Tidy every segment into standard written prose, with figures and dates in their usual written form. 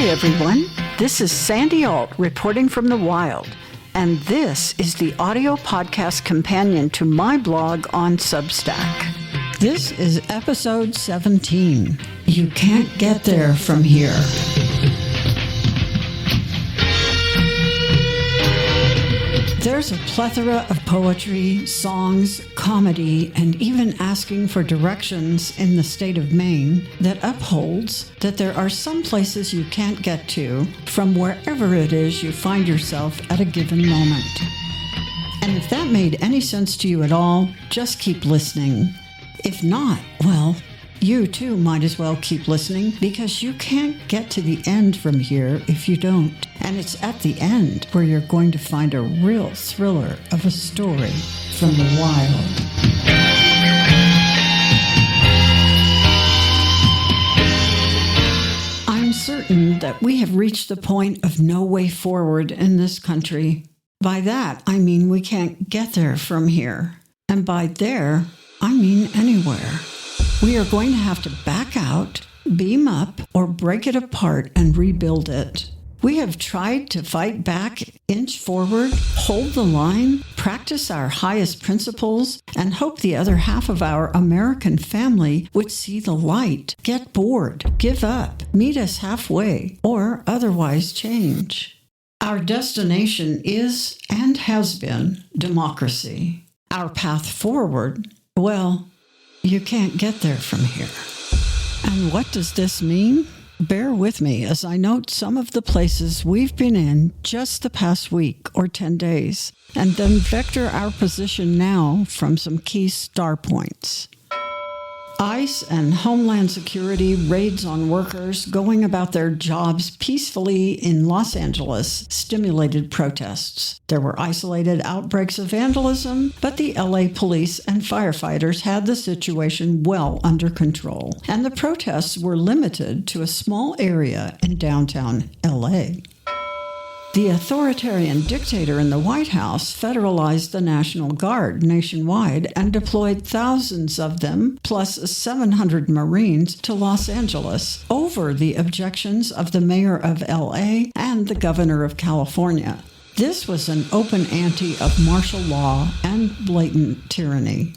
Hi, everyone. This is Sandy Alt reporting from the wild, and this is the audio podcast companion to my blog on Substack. This is episode 17. You can't get there from here. There's a plethora of poetry, songs, comedy, and even asking for directions in the state of Maine that upholds that there are some places you can't get to from wherever it is you find yourself at a given moment. And if that made any sense to you at all, just keep listening. If not, well, you too might as well keep listening because you can't get to the end from here if you don't. And it's at the end where you're going to find a real thriller of a story from the wild. I'm certain that we have reached the point of no way forward in this country. By that, I mean we can't get there from here. And by there, I mean anywhere. We are going to have to back out, beam up, or break it apart and rebuild it. We have tried to fight back, inch forward, hold the line, practice our highest principles, and hope the other half of our American family would see the light, get bored, give up, meet us halfway, or otherwise change. Our destination is and has been democracy. Our path forward, well, you can't get there from here. And what does this mean? Bear with me as I note some of the places we've been in just the past week or 10 days, and then vector our position now from some key star points. ICE and Homeland Security raids on workers going about their jobs peacefully in Los Angeles stimulated protests. There were isolated outbreaks of vandalism, but the LA police and firefighters had the situation well under control, and the protests were limited to a small area in downtown LA. The authoritarian dictator in the White House federalized the National Guard nationwide and deployed thousands of them, plus 700 Marines, to Los Angeles over the objections of the mayor of LA and the governor of California. This was an open ante of martial law and blatant tyranny.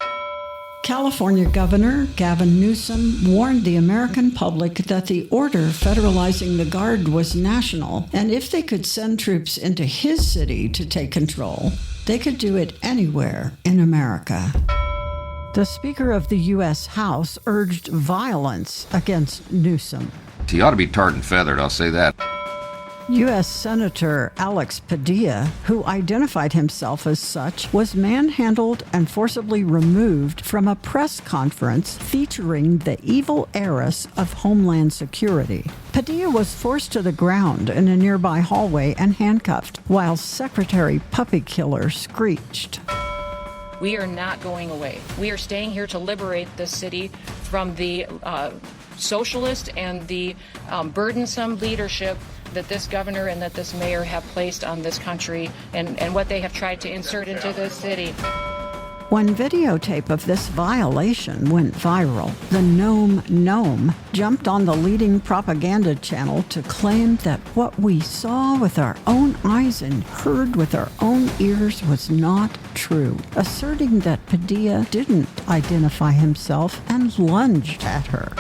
California Governor Gavin Newsom warned the American public that the order federalizing the Guard was national, and if they could send troops into his city to take control, they could do it anywhere in America. The Speaker of the U.S. House urged violence against Newsom. He ought to be tarred and feathered, I'll say that. U.S. Senator Alex Padilla, who identified himself as such, was manhandled and forcibly removed from a press conference featuring the evil heiress of Homeland Security. Padilla was forced to the ground in a nearby hallway and handcuffed, while Secretary Puppy Killer screeched. We are not going away. We are staying here to liberate this city from the socialist and the burdensome leadership that this governor and that this mayor have placed on this country and what they have tried to insert into this city. When videotape of this violation went viral, the gnome jumped on the leading propaganda channel to claim that what we saw with our own eyes and heard with our own ears was not true, asserting that Padilla didn't identify himself and lunged at her.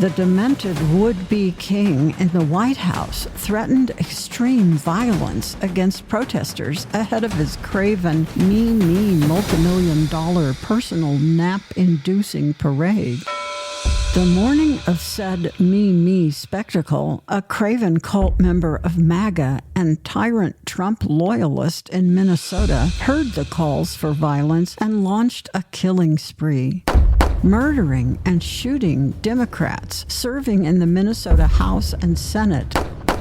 The demented would-be king in the White House threatened extreme violence against protesters ahead of his craven, multi-million-dollar personal nap-inducing parade. The morning of said me spectacle, a craven cult member of MAGA and tyrant Trump loyalist in Minnesota heard the calls for violence and launched a killing spree, murdering and shooting Democrats serving in the Minnesota House and Senate,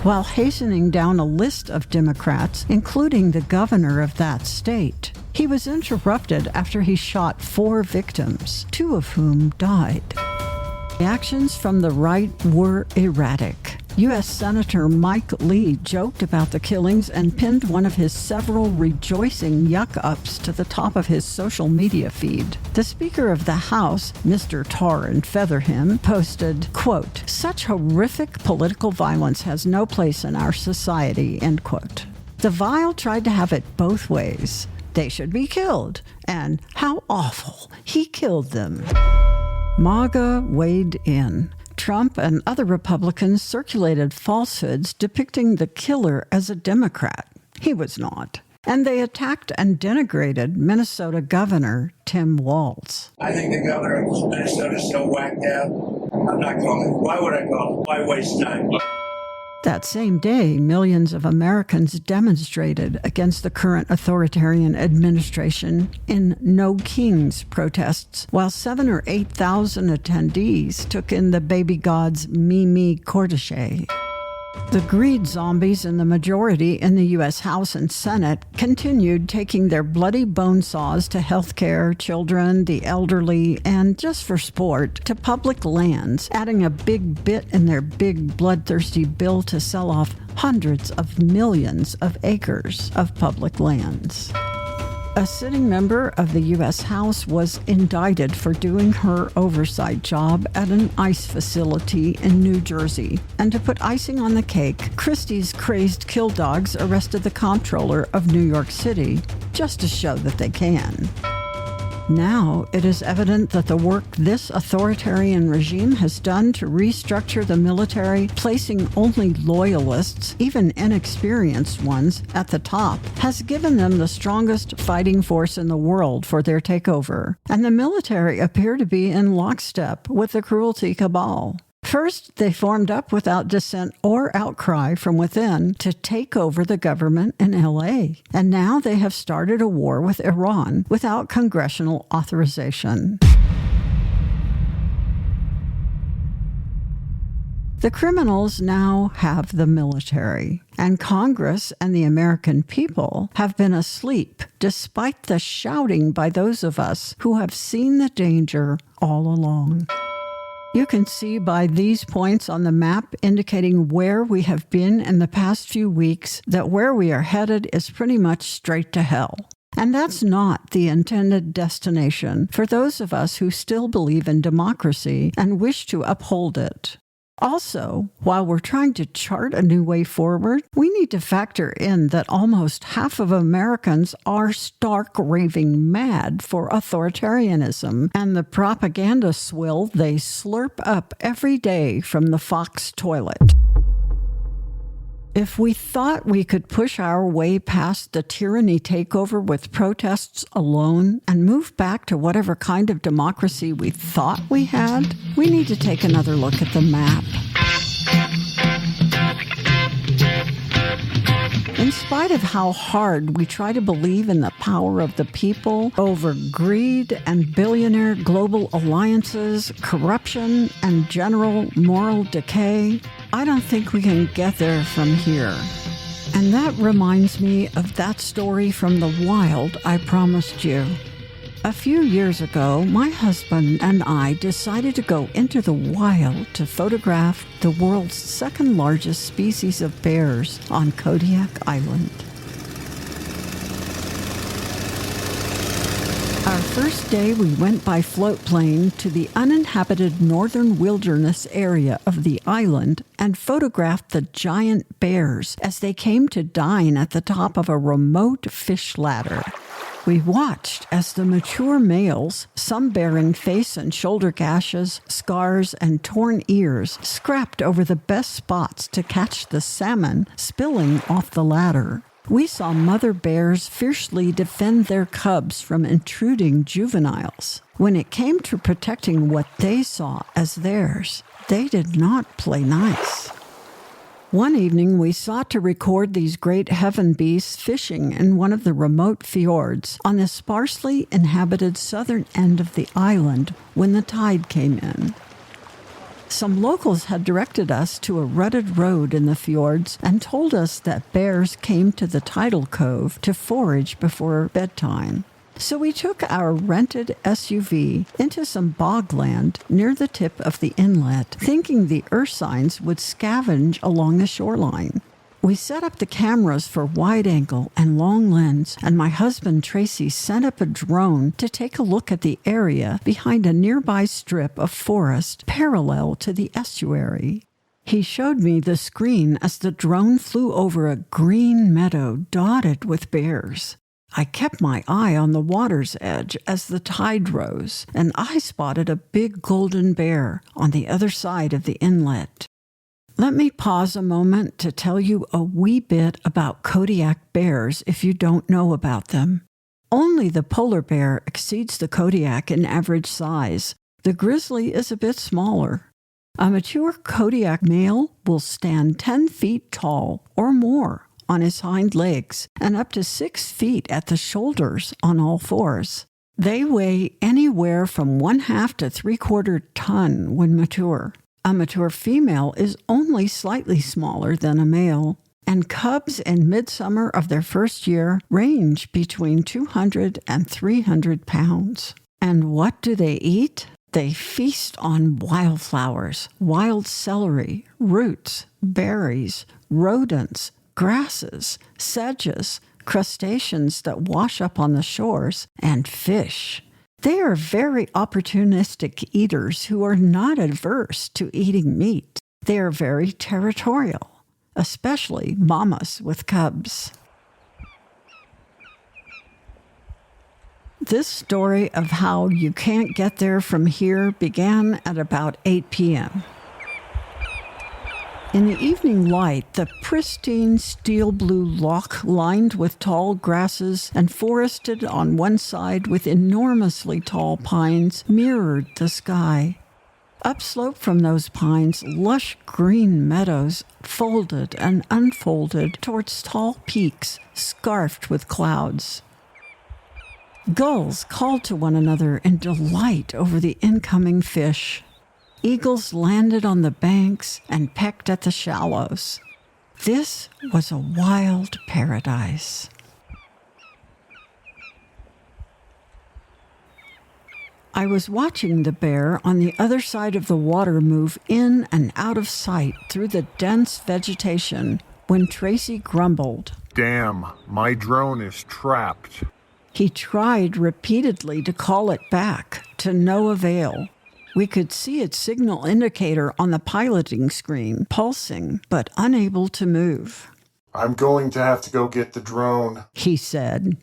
while hastening down a list of Democrats, including the governor of that state. He was interrupted after he shot 4 victims, 2 of whom died. Reactions from the right were erratic. U.S. Senator Mike Lee joked about the killings and pinned one of his several rejoicing yuck-ups to the top of his social media feed. The Speaker of the House, Mr. Tar and Feather Him, posted, quote, "Such horrific political violence has no place in our society," end quote. The vile tried to have it both ways. They should be killed, and how awful, he killed them. MAGA weighed in. Trump and other Republicans circulated falsehoods depicting the killer as a Democrat. He was not. And they attacked and denigrated Minnesota Governor Tim Walz. I think the governor of Minnesota is so whacked out. I'm not calling. Why would I call him? Why waste time? That same day, millions of Americans demonstrated against the current authoritarian administration in No Kings protests, while 7,000 or 8,000 attendees took in the baby god's Mimi cortege. The greed zombies in the majority in the U.S. House and Senate continued taking their bloody bone saws to healthcare, children, the elderly, and, just for sport, to public lands, adding a big bit in their big bloodthirsty bill to sell off hundreds of millions of acres of public lands. A sitting member of the U.S. House was indicted for doing her oversight job at an ICE facility in New Jersey. And to put icing on the cake, Christie's crazed kill dogs arrested the comptroller of New York City just to show that they can. Now it is evident that the work this authoritarian regime has done to restructure the military, placing only loyalists, even inexperienced ones, at the top, has given them the strongest fighting force in the world for their takeover. And the military appear to be in lockstep with the cruelty cabal. First, they formed up without dissent or outcry from within to take over the government in L.A. And now they have started a war with Iran without congressional authorization. The criminals now have the military, and Congress and the American people have been asleep despite the shouting by those of us who have seen the danger all along. You can see by these points on the map indicating where we have been in the past few weeks that where we are headed is pretty much straight to hell. And that's not the intended destination for those of us who still believe in democracy and wish to uphold it. Also, while we're trying to chart a new way forward, we need to factor in that almost half of Americans are stark raving mad for authoritarianism and the propaganda swill they slurp up every day from the Fox toilet. If we thought we could push our way past the tyranny takeover with protests alone and move back to whatever kind of democracy we thought we had, we need to take another look at the map. In spite of how hard we try to believe in the power of the people over greed and billionaire global alliances, corruption, and general moral decay, I don't think we can get there from here. And that reminds me of that story from the wild I promised you. A few years ago, my husband and I decided to go into the wild to photograph the world's second largest species of bears on Kodiak Island. Our first day, we went by float plane to the uninhabited northern wilderness area of the island and photographed the giant bears as they came to dine at the top of a remote fish ladder. We watched as the mature males, some bearing face and shoulder gashes, scars, and torn ears, scrapped over the best spots to catch the salmon spilling off the ladder. We saw mother bears fiercely defend their cubs from intruding juveniles. When it came to protecting what they saw as theirs, they did not play nice. One evening, we sought to record these great heaven beasts fishing in one of the remote fjords on the sparsely inhabited southern end of the island when the tide came in. Some locals had directed us to a rutted road in the fjords and told us that bears came to the tidal cove to forage before bedtime. So we took our rented SUV into some bogland near the tip of the inlet, thinking the ursines would scavenge along the shoreline. We set up the cameras for wide angle and long lens, and my husband Tracy sent up a drone to take a look at the area behind a nearby strip of forest parallel to the estuary. He showed me the screen as the drone flew over a green meadow dotted with bears. I kept my eye on the water's edge as the tide rose, and I spotted a big golden bear on the other side of the inlet. Let me pause a moment to tell you a wee bit about Kodiak bears if you don't know about them. Only the polar bear exceeds the Kodiak in average size. The grizzly is a bit smaller. A mature Kodiak male will stand 10 feet tall or more on his hind legs and up to 6 feet at the shoulders on all fours. They weigh anywhere from 1/2 to 3/4 ton when mature. A mature female is only slightly smaller than a male, and cubs in midsummer of their first year range between 200 and 300 pounds. And what do they eat? They feast on wildflowers, wild celery, roots, berries, rodents, grasses, sedges, crustaceans that wash up on the shores, and fish. They are very opportunistic eaters who are not averse to eating meat. They are very territorial, especially mamas with cubs. This story of how you can't get there from here began at about 8 p.m. In the evening light, the pristine steel blue loch lined with tall grasses and forested on one side with enormously tall pines mirrored the sky. Upslope from those pines, lush green meadows folded and unfolded towards tall peaks scarfed with clouds. Gulls called to one another in delight over the incoming fish. Eagles landed on the banks and pecked at the shallows. This was a wild paradise. I was watching the bear on the other side of the water move in and out of sight through the dense vegetation when Tracy grumbled. Damn, my drone is trapped. He tried repeatedly to call it back, to no avail. We could see its signal indicator on the piloting screen, pulsing, but unable to move. I'm going to have to go get the drone, he said.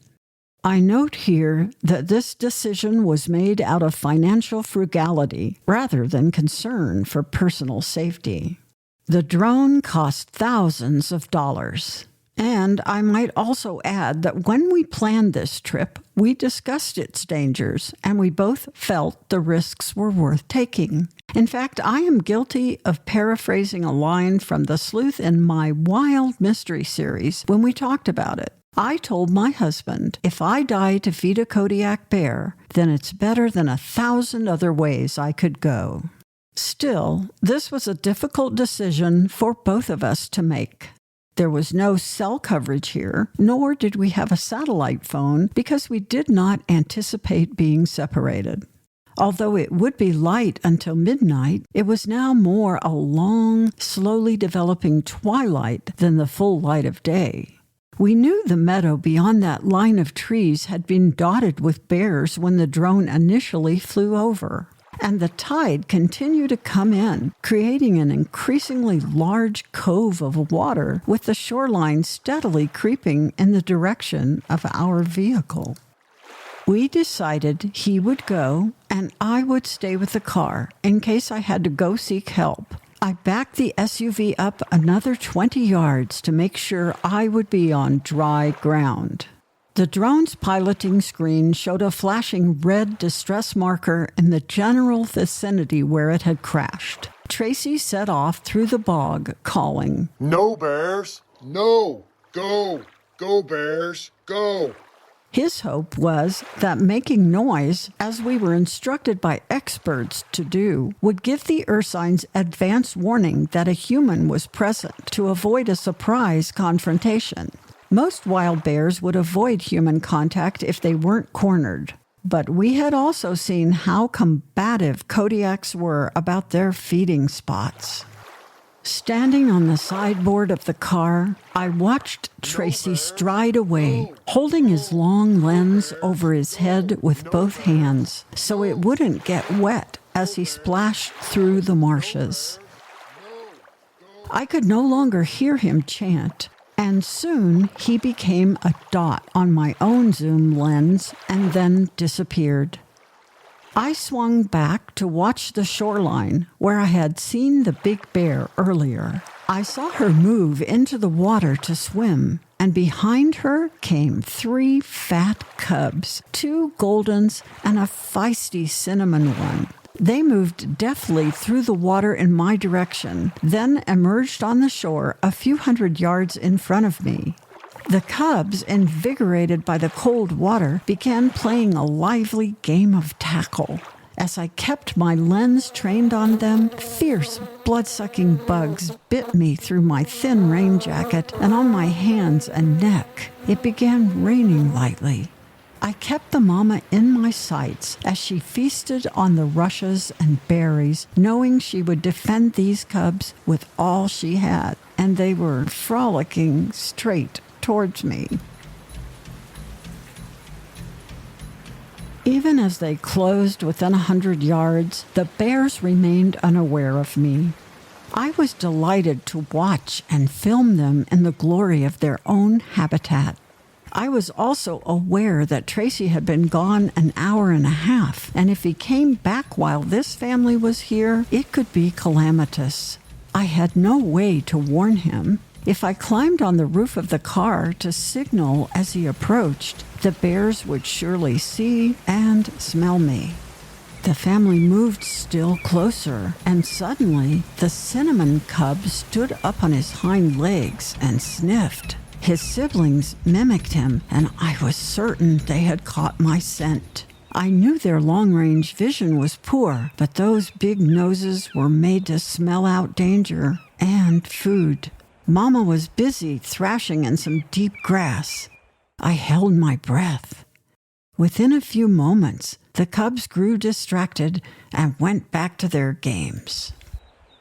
I note here that this decision was made out of financial frugality rather than concern for personal safety. The drone cost thousands of dollars. And I might also add that when we planned this trip, we discussed its dangers, and we both felt the risks were worth taking. In fact, I am guilty of paraphrasing a line from the sleuth in my Wild Mystery series when we talked about it. I told my husband, if I die to feed a Kodiak bear, then it's better than 1,000 other ways I could go. Still, this was a difficult decision for both of us to make. There was no cell coverage here, nor did we have a satellite phone because we did not anticipate being separated. Although it would be light until midnight, it was now more a long, slowly developing twilight than the full light of day. We knew the meadow beyond that line of trees had been dotted with bears when the drone initially flew over. And the tide continued to come in, creating an increasingly large cove of water with the shoreline steadily creeping in the direction of our vehicle. We decided he would go and I would stay with the car in case I had to go seek help. I backed the SUV up another 20 yards to make sure I would be on dry ground. The drone's piloting screen showed a flashing red distress marker in the general vicinity where it had crashed. Tracy set off through the bog, calling, No bears! No! Go! Go bears! Go! His hope was that making noise, as we were instructed by experts to do, would give the ursines advance warning that a human was present to avoid a surprise confrontation. Most wild bears would avoid human contact if they weren't cornered. But we had also seen how combative Kodiaks were about their feeding spots. Standing on the sideboard of the car, I watched Tracy stride away, holding his long lens over his head with both hands so it wouldn't get wet as he splashed through the marshes. I could no longer hear him chant, and soon he became a dot on my own zoom lens and then disappeared. I swung back to watch the shoreline where I had seen the big bear earlier. I saw her move into the water to swim, and behind her came 3 fat cubs, 2 goldens and a feisty cinnamon one. They moved deftly through the water in my direction, then emerged on the shore a few hundred yards in front of me. The cubs, invigorated by the cold water, began playing a lively game of tackle. As I kept my lens trained on them, fierce, blood-sucking bugs bit me through my thin rain jacket and on my hands and neck. It began raining lightly. I kept the mama in my sights as she feasted on the rushes and berries, knowing she would defend these cubs with all she had, and they were frolicking straight towards me. Even as they closed within 100 yards, the bears remained unaware of me. I was delighted to watch and film them in the glory of their own habitat. I was also aware that Tracy had been gone an hour and a half, and if he came back while this family was here, it could be calamitous. I had no way to warn him. If I climbed on the roof of the car to signal as he approached, the bears would surely see and smell me. The family moved still closer, and suddenly the cinnamon cub stood up on his hind legs and sniffed. His siblings mimicked him, and I was certain they had caught my scent. I knew their long-range vision was poor, but those big noses were made to smell out danger and food. Mama was busy thrashing in some deep grass. I held my breath. Within a few moments, the cubs grew distracted and went back to their games.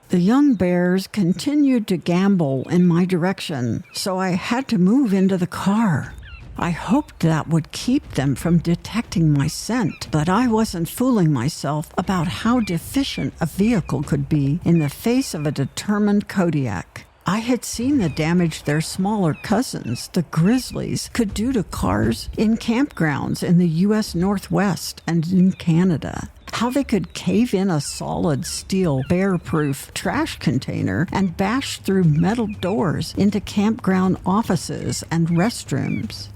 The young bears continued to gambol in my direction, so I had to move into the car. I hoped that would keep them from detecting my scent, but I wasn't fooling myself about how deficient a vehicle could be in the face of a determined Kodiak. I had seen the damage their smaller cousins, the grizzlies, could do to cars in campgrounds in the U.S. Northwest and in Canada. How they could cave in a solid steel, bear-proof trash container and bash through metal doors into campground offices and restrooms.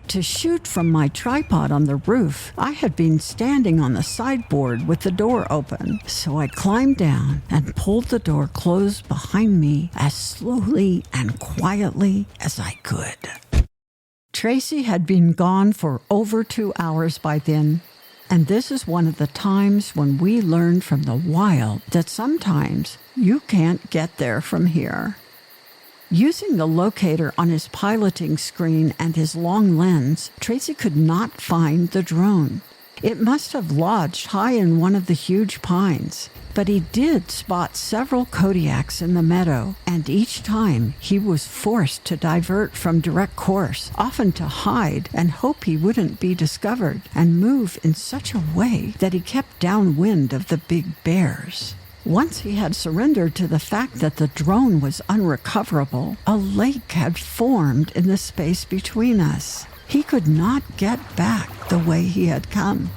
To shoot from my tripod on the roof, I had been standing on the sideboard with the door open, so I climbed down and pulled the door closed behind me as slowly and quietly as I could. Tracy had been gone for over 2 hours by then, and this is one of the times when we learned from the wild that sometimes you can't get there from here. Using the locator on his piloting screen and his long lens, Tracy could not find the drone. It must have lodged high in one of the huge pines. But he did spot several Kodiaks in the meadow, and each time he was forced to divert from direct course, often to hide and hope he wouldn't be discovered, and move in such a way that he kept downwind of the big bears. Once he had surrendered to the fact that the drone was unrecoverable, a lake had formed in the space between us. He could not get back the way he had come.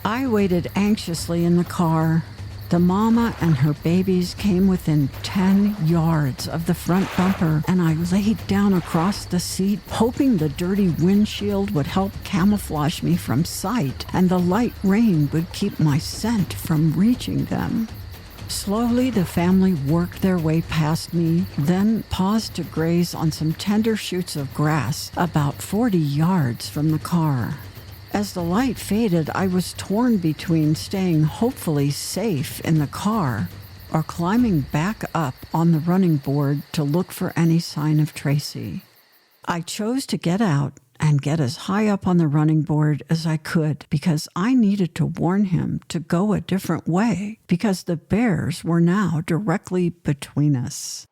I waited anxiously in the car. The mama and her babies came within 10 yards of the front bumper, and I laid down across the seat, hoping the dirty windshield would help camouflage me from sight, and the light rain would keep my scent from reaching them. Slowly, the family worked their way past me, then paused to graze on some tender shoots of grass about 40 yards from the car. As the light faded, I was torn between staying hopefully safe in the car or climbing back up on the running board to look for any sign of Tracy. I chose to get out and get as high up on the running board as I could because I needed to warn him to go a different way because the bears were now directly between us.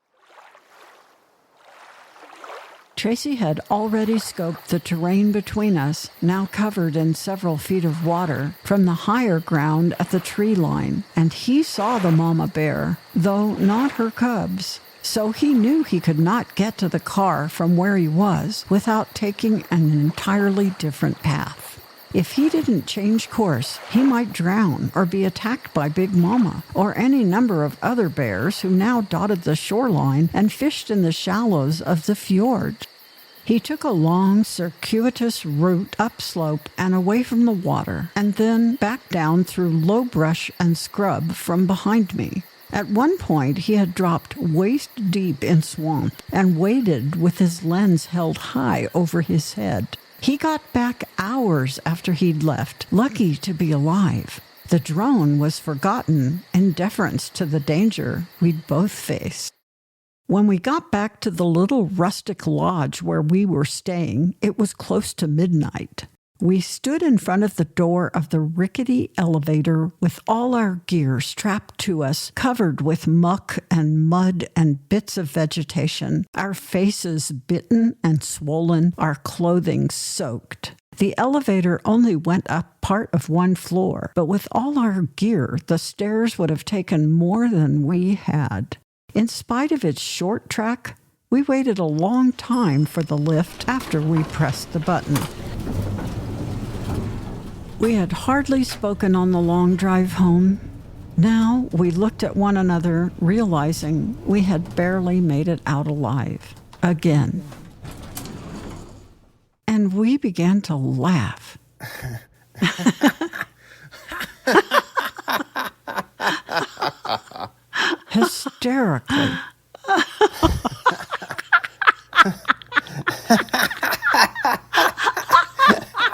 Tracy had already scoped the terrain between us, now covered in several feet of water, from the higher ground at the tree line, and he saw the mama bear, though not her cubs. So he knew he could not get to the car from where he was without taking an entirely different path. If he didn't change course, he might drown or be attacked by Big Mama or any number of other bears who now dotted the shoreline and fished in the shallows of the fjord. He took a long, circuitous route upslope and away from the water, and then back down through low brush and scrub from behind me. At one point, he had dropped waist deep in swamp and waded with his lens held high over his head. He got back hours after he'd left, lucky to be alive. The drone was forgotten in deference to the danger we'd both faced. When we got back to the little rustic lodge where we were staying, it was close to midnight. We stood in front of the door of the rickety elevator with all our gear strapped to us, covered with muck and mud and bits of vegetation, our faces bitten and swollen, our clothing soaked. The elevator only went up part of one floor, but with all our gear, the stairs would have taken more than we had. In spite of its short track, we waited a long time for the lift after we pressed the button. We had hardly spoken on the long drive home. Now we looked at one another, realizing we had barely made it out alive. Again. And we began to laugh. Hysterically.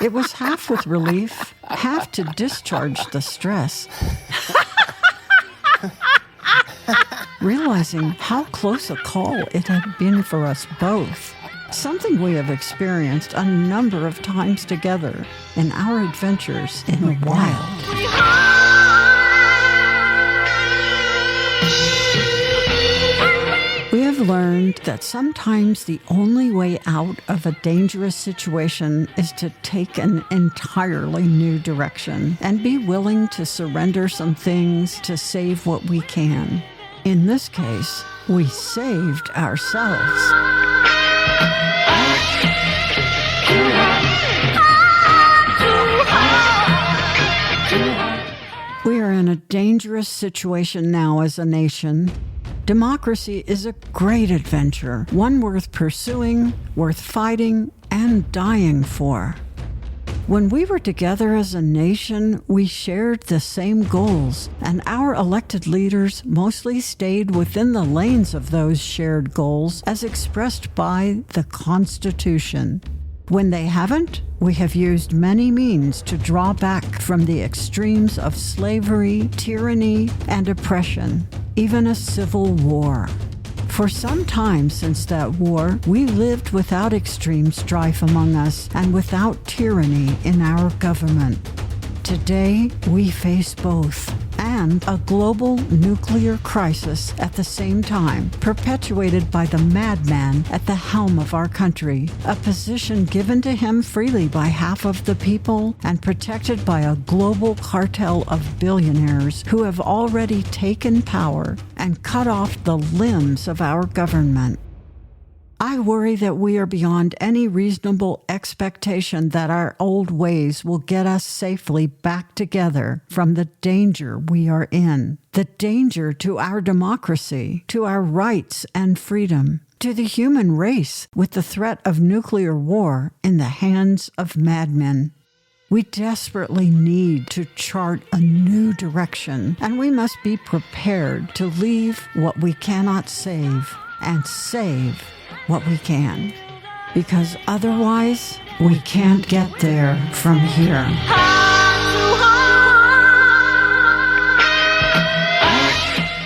It was half with relief, half to discharge the stress. Realizing how close a call it had been for us both, something we have experienced a number of times together in our adventures in the wild. We have learned that sometimes the only way out of a dangerous situation is to take an entirely new direction and be willing to surrender some things to save what we can. In this case, we saved ourselves. We are in a dangerous situation now as a nation. Democracy is a great adventure, one worth pursuing, worth fighting, and dying for. When we were together as a nation, we shared the same goals, and our elected leaders mostly stayed within the lanes of those shared goals as expressed by the Constitution. When they haven't, we have used many means to draw back from the extremes of slavery, tyranny, and oppression, even a civil war. For some time since that war, we lived without extreme strife among us and without tyranny in our government. Today, we face both, and a global nuclear crisis at the same time, perpetuated by the madman at the helm of our country, a position given to him freely by half of the people and protected by a global cartel of billionaires who have already taken power and cut off the limbs of our government. I worry that we are beyond any reasonable expectation that our old ways will get us safely back together from the danger we are in, the danger to our democracy, to our rights and freedom, to the human race with the threat of nuclear war in the hands of madmen. We desperately need to chart a new direction, and we must be prepared to leave what we cannot save and save what we can, because otherwise we can't get there from here.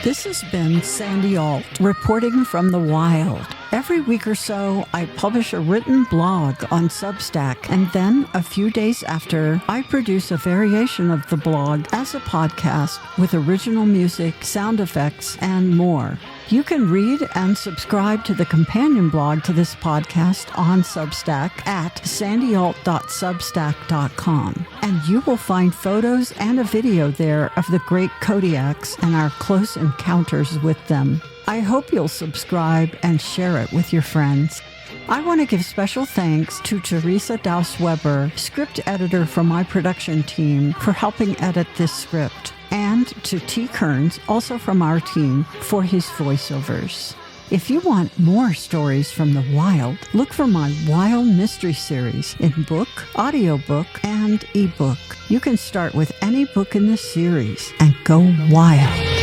This has been Sandy Alt reporting from the wild. Every week or so, I publish a written blog on Substack, and then a few days after, I produce a variation of the blog as a podcast with original music, sound effects, and more. You can read and subscribe to the companion blog to this podcast on Substack at sandyalt.substack.com. And you will find photos and a video there of the great Kodiaks and our close encounters with them. I hope you'll subscribe and share it with your friends. I want to give special thanks to Teresa Daus-Weber, script editor for my production team, for helping edit this script, and to T. Kearns, also from our team, for his voiceovers. If you want more stories from the wild, look for my Wild Mystery series in book, audiobook, and ebook. You can start with any book in the series and go wild.